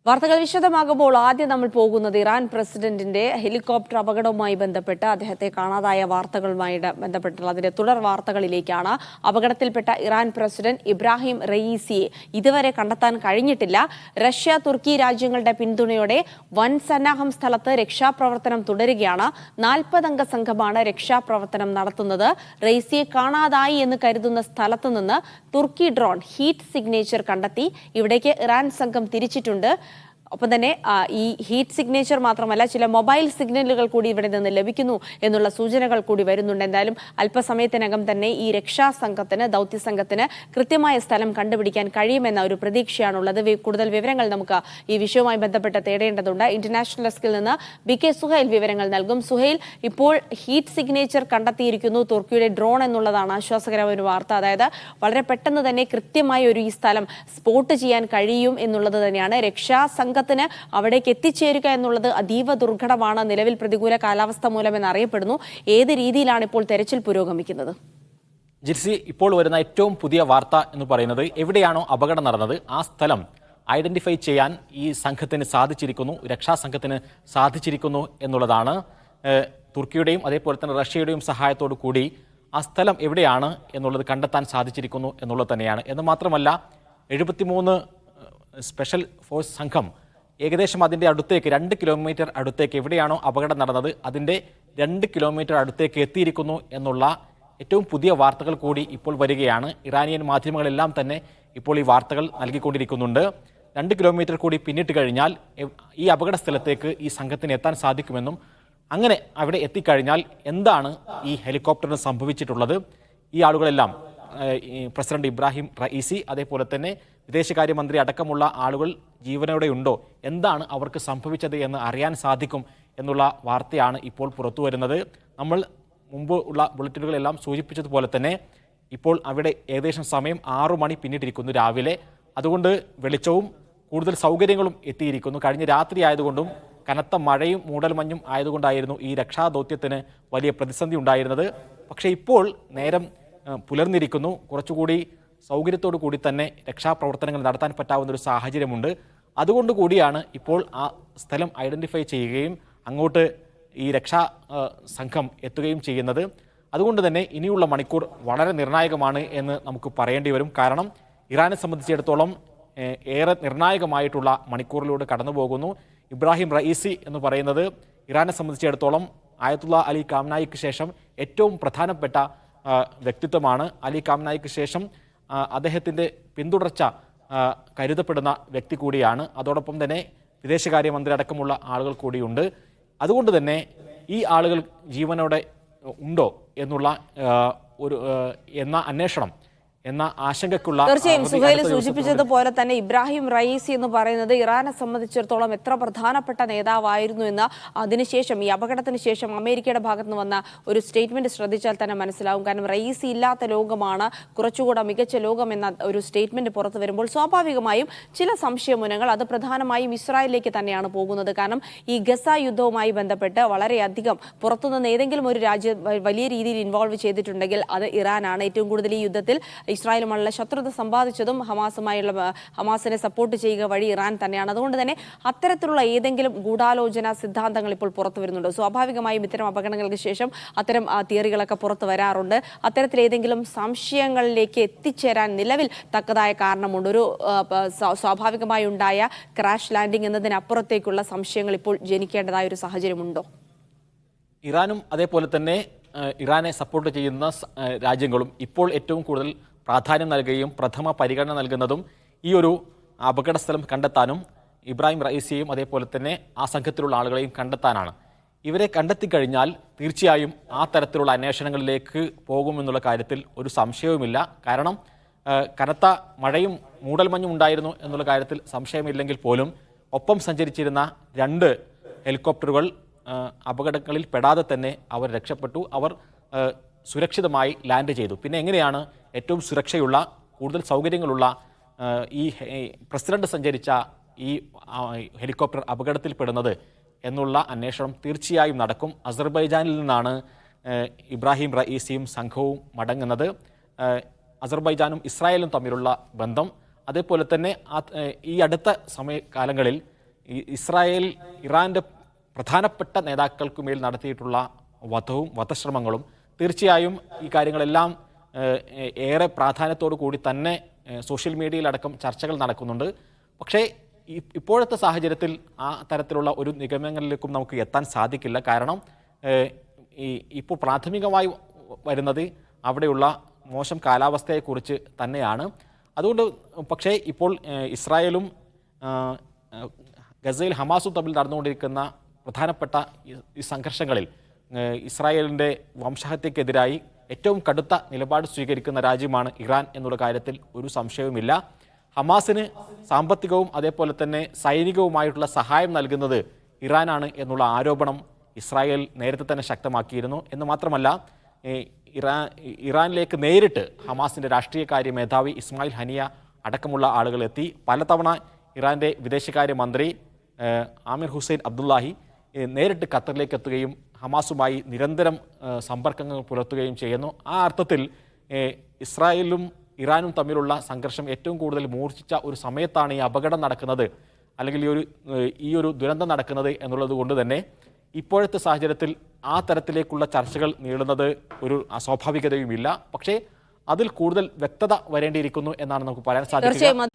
വാർത്തകൾ വിശദമാകുമ്പോൾ ആദ്യം നമ്മൾ പോകുന്നത് ഇറാൻ പ്രസിഡന്റിന്റെ ഹെലികോപ്റ്റർ അപകടവുമായി ബന്ധപ്പെട്ട് അദ്ദേഹത്തെ കാണാതായ വാർത്തകളുമായി ബന്ധപ്പെട്ടുള്ള അതിന്റെ തുടർ വാർത്തകളിലേക്കാണ്. അപകടത്തിൽപ്പെട്ട ഇറാൻ പ്രസിഡന്റ് ഇബ്രാഹിം റയീസിയെ ഇതുവരെ കണ്ടെത്താൻ കഴിഞ്ഞിട്ടില്ല. റഷ്യ, തുർക്കി രാജ്യങ്ങളുടെ പിന്തുണയോടെ വൻ സന്നാഹം സ്ഥലത്ത് രക്ഷാപ്രവർത്തനം തുടരുകയാണ്. 40 അംഗ സംഘമാണ് രക്ഷാപ്രവർത്തനം നടത്തുന്നത്. റയീസിയെ കാണാതായി എന്ന് കരുതുന്ന സ്ഥലത്ത് നിന്ന് തുർക്കി ഡ്രോൺ ഹീറ്റ് സിഗ്നേച്ചർ കണ്ടെത്തി. ഇവിടേക്ക് ഇറാൻ സംഘം തിരിച്ചിട്ടുണ്ട്. ഒപ്പം തന്നെ ഈ ഹീറ്റ് സിഗ്നേച്ചർ മാത്രമല്ല, ചില മൊബൈൽ സിഗ്നലുകൾ കൂടി ഇവിടെ നിന്ന് ലഭിക്കുന്നു എന്നുള്ള സൂചനകൾ കൂടി വരുന്നുണ്ട്. എന്തായാലും അല്പസമയത്തിനകം തന്നെ ഈ രക്ഷാസംഘത്തിന്, ദൗത്യസംഘത്തിന് കൃത്യമായ സ്ഥലം കണ്ടുപിടിക്കാൻ കഴിയുമെന്ന ഒരു പ്രതീക്ഷയാണുള്ളത്. കൂടുതൽ വിവരങ്ങൾ നമുക്ക് ഈ വിഷയവുമായി ബന്ധപ്പെട്ട് തേടേണ്ടതുണ്ട്. ഇന്റർനാഷണൽ ഡെസ്കിൽ നിന്ന് BK സുഹൈൽ വിവരങ്ങൾ നൽകും. സുഹൈൽ, ഇപ്പോൾ ഹീറ്റ് സിഗ്നേച്ചർ കണ്ടെത്തിയിരിക്കുന്നു തുർക്കിയുടെ ഡ്രോൺ എന്നുള്ളതാണ് ആശ്വാസകരമായ ഒരു വാർത്ത. അതായത് വളരെ പെട്ടെന്ന് തന്നെ കൃത്യമായ ഒരു ഈ സ്ഥലം സ്പോട്ട് ചെയ്യാൻ കഴിയും എന്നുള്ളത് തന്നെയാണ്. രക്ഷാസംഘത്തിന് അവിടേക്ക് എത്തിച്ചേരുക എന്നുള്ളത് അതീവ ദുർഘടമാണ്. നിലവിൽ പ്രതികൂല കാലാവസ്ഥ മൂലമെന്ന് അറിയപ്പെടുന്നു. ഏത് രീതിയിലാണ് ഇപ്പോൾ തെരച്ചിൽ പുരോഗമിക്കുന്നത്? ജിർസി, ഇപ്പോൾ വരുന്ന ഏറ്റവും പുതിയ വാർത്ത എന്ന് പറയുന്നത് എവിടെയാണോ അപകടം നടന്നത് ആ സ്ഥലം ഐഡന്റിഫൈ ചെയ്യാൻ ഈ സംഘത്തിന് സാധിച്ചിരിക്കുന്നു, രക്ഷാസംഘത്തിന് സാധിച്ചിരിക്കുന്നു എന്നുള്ളതാണ്. തുർക്കിയുടെയും അതേപോലെ തന്നെ റഷ്യയുടെയും സഹായത്തോടു കൂടി ആ സ്ഥലം എവിടെയാണ് എന്നുള്ളത് കണ്ടെത്താൻ സാധിച്ചിരിക്കുന്നു എന്നുള്ളത് തന്നെയാണ്. എന്ന് മാത്രമല്ല, 73 സ്പെഷ്യൽ ഫോഴ്സ് സംഘം ഏകദേശം അതിൻ്റെ അടുത്തേക്ക് 2 കിലോമീറ്റർ അടുത്തേക്ക് എവിടെയാണോ അപകടം നടന്നത് അതിൻ്റെ 2 കിലോമീറ്റർ അടുത്തേക്ക് എത്തിയിരിക്കുന്നു എന്നുള്ള ഏറ്റവും പുതിയ വാർത്തകൾ കൂടി ഇപ്പോൾ വരികയാണ്. ഇറാനിയൻ മാധ്യമങ്ങളെല്ലാം തന്നെ ഇപ്പോൾ ഈ വാർത്തകൾ നൽകിക്കൊണ്ടിരിക്കുന്നുണ്ട്. 2 കിലോമീറ്റർ കൂടി പിന്നിട്ട് കഴിഞ്ഞാൽ ഈ അപകട സ്ഥലത്തേക്ക് ഈ സംഘത്തിന് എത്താൻ സാധിക്കുമെന്നും അങ്ങനെ അവിടെ എത്തിക്കഴിഞ്ഞാൽ എന്താണ് ഈ ഹെലികോപ്റ്ററിന് സംഭവിച്ചിട്ടുള്ളത്, ഈ ആളുകളെല്ലാം പ്രസിഡന്റ് ഇബ്രാഹിം റയീസി അതേപോലെ തന്നെ വിദേശകാര്യമന്ത്രി അടക്കമുള്ള ആളുകൾ ജീവനോടെ ഉണ്ടോ, എന്താണ് അവർക്ക് സംഭവിച്ചത് എന്ന് അറിയാൻ സാധിക്കും എന്നുള്ള വാർത്തയാണ് ഇപ്പോൾ പുറത്തു വരുന്നത്. നമ്മൾ മുമ്പ് ഉള്ള ബുള്ളറ്റിനുകളെല്ലാം സൂചിപ്പിച്ചതുപോലെ തന്നെ ഇപ്പോൾ അവിടെ ഏകദേശം സമയം 6 മണി പിന്നിട്ടിരിക്കുന്നു രാവിലെ. അതുകൊണ്ട് വെളിച്ചവും കൂടുതൽ സൗകര്യങ്ങളും എത്തിയിരിക്കുന്നു. കഴിഞ്ഞ രാത്രി ആയതുകൊണ്ടും കനത്ത മഴയും മൂടൽമഞ്ഞും ആയതുകൊണ്ടായിരുന്നു ഈ രക്ഷാദൗത്യത്തിന് വലിയ പ്രതിസന്ധി ഉണ്ടായിരുന്നത്. പക്ഷേ ഇപ്പോൾ നേരം പുലർന്നിരിക്കുന്നു. കുറച്ചുകൂടി സൗകര്യത്തോടു കൂടി തന്നെ രക്ഷാപ്രവർത്തനങ്ങൾ നടത്താൻ പറ്റാവുന്ന ഒരു സാഹചര്യമുണ്ട്. അതുകൊണ്ട് കൂടിയാണ് ഇപ്പോൾ ആ സ്ഥലം ഐഡന്റിഫൈ ചെയ്യുകയും അങ്ങോട്ട് ഈ രക്ഷാ സംഘം എത്തുകയും ചെയ്യുന്നത്. അതുകൊണ്ട് തന്നെ ഇനിയുള്ള മണിക്കൂർ വളരെ നിർണായകമാണ് എന്ന് നമുക്ക് പറയേണ്ടി വരും. കാരണം ഇറാനെ സംബന്ധിച്ചിടത്തോളം ഏറെ നിർണായകമായിട്ടുള്ള മണിക്കൂറിലൂടെ കടന്നു പോകുന്നു. ഇബ്രാഹിം റയീസി എന്ന് പറയുന്നത് ഇറാനെ സംബന്ധിച്ചിടത്തോളം ആയത്തുള്ള അലി ഖാംനായിക്ക് ശേഷം ഏറ്റവും പ്രധാനപ്പെട്ട വ്യക്തിത്വമാണ്. അലി ഖാംനായിക്ക് ശേഷം അദ്ദേഹത്തിൻ്റെ പിന്തുടർച്ച കരുതപ്പെടുന്ന വ്യക്തി കൂടിയാണ്. അതോടൊപ്പം തന്നെ വിദേശകാര്യമന്ത്രി അടക്കമുള്ള ആളുകൾ കൂടിയുണ്ട്. അതുകൊണ്ട് തന്നെ ഈ ആളുകൾ ജീവനോടെ ഉണ്ടോ എന്നുള്ള അന്വേഷണം എന്ന ആശങ്കയ്ക്കുള്ള തീർച്ചയായും സുഹൈൽ സൂചിപ്പിച്ചതുപോലെ തന്നെ ഇബ്രാഹിം റയീസി എന്ന് പറയുന്നത് ഇറാനെ സംബന്ധിച്ചിടത്തോളം എത്ര പ്രധാനപ്പെട്ട നേതാവായിരുന്നു എന്ന് അതിനുശേഷം, ഈ അപകടത്തിന് ശേഷം അമേരിക്കയുടെ ഭാഗത്ത് നിന്ന് വന്ന ഒരു സ്റ്റേറ്റ്മെന്റ് ശ്രദ്ധിച്ചാൽ തന്നെ മനസ്സിലാവും. കാരണം റയീസി ഇല്ലാത്ത ലോകമാണ് കുറച്ചുകൂടെ മികച്ച ലോകം എന്ന ഒരു സ്റ്റേറ്റ്മെന്റ് പുറത്തു വരുമ്പോൾ സ്വാഭാവികമായും ചില സംശയമുനകൾ അത് പ്രധാനമായും ഇസ്രായേലിലേക്ക് തന്നെയാണ് പോകുന്നത്. കാരണം ഈ ഗസ യുദ്ധവുമായി ബന്ധപ്പെട്ട് വളരെയധികം പുറത്തുനിന്ന് ഏതെങ്കിലും ഒരു രാജ്യം വലിയ രീതിയിൽ ഇൻവോൾവ് ചെയ്തിട്ടുണ്ടെങ്കിൽ അത് ഇറാനാണ്. ഏറ്റവും കൂടുതൽ ഈ യുദ്ധത്തിൽ ഇസ്രായേലുമായുള്ള ശത്രുത സമ്പാദിച്ചതും ഹമാസിനെ സപ്പോർട്ട് ചെയ്യുക വഴി ഇറാൻ തന്നെയാണ്. അതുകൊണ്ട് തന്നെ അത്തരത്തിലുള്ള ഏതെങ്കിലും ഗൂഢാലോചന സിദ്ധാന്തങ്ങൾ ഇപ്പോൾ പുറത്തു വരുന്നുണ്ട്. സ്വാഭാവികമായും ഇത്തരം അപകടങ്ങൾക്ക് ശേഷം അത്തരം തിയറികളൊക്കെ പുറത്തു വരാറുണ്ട്. അത്തരത്തിൽ ഏതെങ്കിലും സംശയങ്ങളിലേക്ക് എത്തിച്ചേരാൻ നിലവിൽ തക്കതായ കാരണമുണ്ട്. ഒരു സ്വാഭാവികമായി ഉണ്ടായ ക്രാഷ് ലാൻഡിംഗ് എന്നതിനപ്പുറത്തേക്കുള്ള സംശയങ്ങൾ ഇപ്പോൾ ജനിക്കേണ്ടതായ ഒരു സാഹചര്യമുണ്ടോ? ഇറാനും അതേപോലെ തന്നെ ഇറാനെ സപ്പോർട്ട് ചെയ്യുന്ന രാജ്യങ്ങളും ഇപ്പോൾ ഏറ്റവും കൂടുതൽ പ്രാധാന്യം നൽകുകയും പ്രഥമ പരിഗണന നൽകുന്നതും ഈ ഒരു അപകട സ്ഥലം കണ്ടെത്താനും ഇബ്രാഹിം റയീസിയെയും അതേപോലെ തന്നെ ആ സംഘത്തിലുള്ള ആളുകളെയും കണ്ടെത്താനാണ്. ഇവരെ കണ്ടെത്തിക്കഴിഞ്ഞാൽ തീർച്ചയായും ആ തരത്തിലുള്ള അന്വേഷണങ്ങളിലേക്ക് പോകുമെന്നുള്ള കാര്യത്തിൽ ഒരു സംശയവുമില്ല. കാരണം കനത്ത മഴയും മൂടൽമഞ്ഞും ഉണ്ടായിരുന്നു എന്നുള്ള കാര്യത്തിൽ സംശയമില്ലെങ്കിൽ പോലും ഒപ്പം സഞ്ചരിച്ചിരുന്ന 2 ഹെലികോപ്റ്ററുകൾ അപകടങ്ങളിൽ പെടാതെ തന്നെ അവർ രക്ഷപ്പെട്ടു. അവർ സുരക്ഷിതമായി ലാൻഡ് ചെയ്തു. പിന്നെ എങ്ങനെയാണ് ഏറ്റവും സുരക്ഷയുള്ള, കൂടുതൽ സൗകര്യങ്ങളുള്ള ഈ പ്രസിഡന്റ് സഞ്ചരിച്ച ഈ ഹെലികോപ്റ്റർ അപകടത്തിൽപ്പെടുന്നത് എന്നുള്ള അന്വേഷണം തീർച്ചയായും നടക്കും. അസർബൈജാനിൽ നിന്നാണ് ഇബ്രാഹിം റയീസിയും സംഘവും മടങ്ങുന്നത്. അസർബൈജാനും ഇസ്രായേലും തമ്മിലുള്ള ബന്ധം അതേപോലെ തന്നെ ഈ അടുത്ത സമയകാലങ്ങളിൽ ഇസ്രായേൽ ഇറാൻ്റെ പ്രധാനപ്പെട്ട നേതാക്കൾക്കുമേൽ നടത്തിയിട്ടുള്ള വധശ്രമങ്ങളും തീർച്ചയായും ഈ കാര്യങ്ങളെല്ലാം ഏറെ പ്രാധാന്യത്തോടു കൂടി തന്നെ സോഷ്യൽ മീഡിയയിലടക്കം ചർച്ചകൾ നടക്കുന്നുണ്ട്. പക്ഷേ ഇപ്പോഴത്തെ സാഹചര്യത്തിൽ ആ തരത്തിലുള്ള ഒരു നിഗമനങ്ങളിലേക്കും നമുക്ക് എത്താൻ സാധിക്കില്ല. കാരണം ഇപ്പോൾ പ്രാഥമികമായി വരുന്നത് അവിടെയുള്ള മോശം കാലാവസ്ഥയെക്കുറിച്ച് തന്നെയാണ്. അതുകൊണ്ട് പക്ഷേ ഇപ്പോൾ ഇസ്രായേലും ഗസയിൽ ഹമാസും തമ്മിൽ നടന്നുകൊണ്ടിരിക്കുന്ന പ്രധാനപ്പെട്ട ഈ സംഘർഷങ്ങളിൽ ഇസ്രായേലിൻ്റെ വംശഹത്യക്കെതിരായി ഏറ്റവും കടുത്ത നിലപാട് സ്വീകരിക്കുന്ന രാജ്യമാണ് ഇറാൻ എന്നുള്ള കാര്യത്തിൽ ഒരു സംശയവുമില്ല. ഹമാസിന് സാമ്പത്തികവും അതേപോലെ തന്നെ സൈനികവുമായിട്ടുള്ള സഹായം നൽകുന്നത് ഇറാനാണ് എന്നുള്ള ആരോപണം ഇസ്രായേൽ നേരത്തെ തന്നെ ശക്തമാക്കിയിരുന്നു. എന്ന് മാത്രമല്ല ഇറാനിലേക്ക് നേരിട്ട് ഹമാസിൻ്റെ രാഷ്ട്രീയകാര്യ മേധാവി ഇസ്മായിൽ ഹനിയ അടക്കമുള്ള ആളുകൾ എത്തി. പലതവണ ഇറാൻ്റെ വിദേശകാര്യ മന്ത്രി ആമിർ ഹുസൈൻ അബ്ദുല്ലാഹി നേരിട്ട് ഖത്തറിലേക്ക് എത്തുകയും ഹമാസുമായി നിരന്തരം സമ്പർക്കങ്ങൾ പുലർത്തുകയും ചെയ്യുന്നു. ആ അർത്ഥത്തിൽ ഇസ്രായേലും ഇറാനും തമ്മിലുള്ള സംഘർഷം ഏറ്റവും കൂടുതൽ മൂർച്ഛിച്ച ഒരു സമയത്താണ് ഈ അപകടം നടക്കുന്നത്, അല്ലെങ്കിൽ ഈ ഒരു ദുരന്തം നടക്കുന്നത് എന്നുള്ളത് കൊണ്ട് തന്നെ ഇപ്പോഴത്തെ സാഹചര്യത്തിൽ ആ തരത്തിലേക്കുള്ള ചർച്ചകൾ നീളുന്നത് ഒരു അസ്വാഭാവികതയുമില്ല. പക്ഷേ അതിൽ കൂടുതൽ വ്യക്തത വരേണ്ടിയിരിക്കുന്നു എന്നാണ് നമുക്ക് പറയാൻ സാധിക്കുക.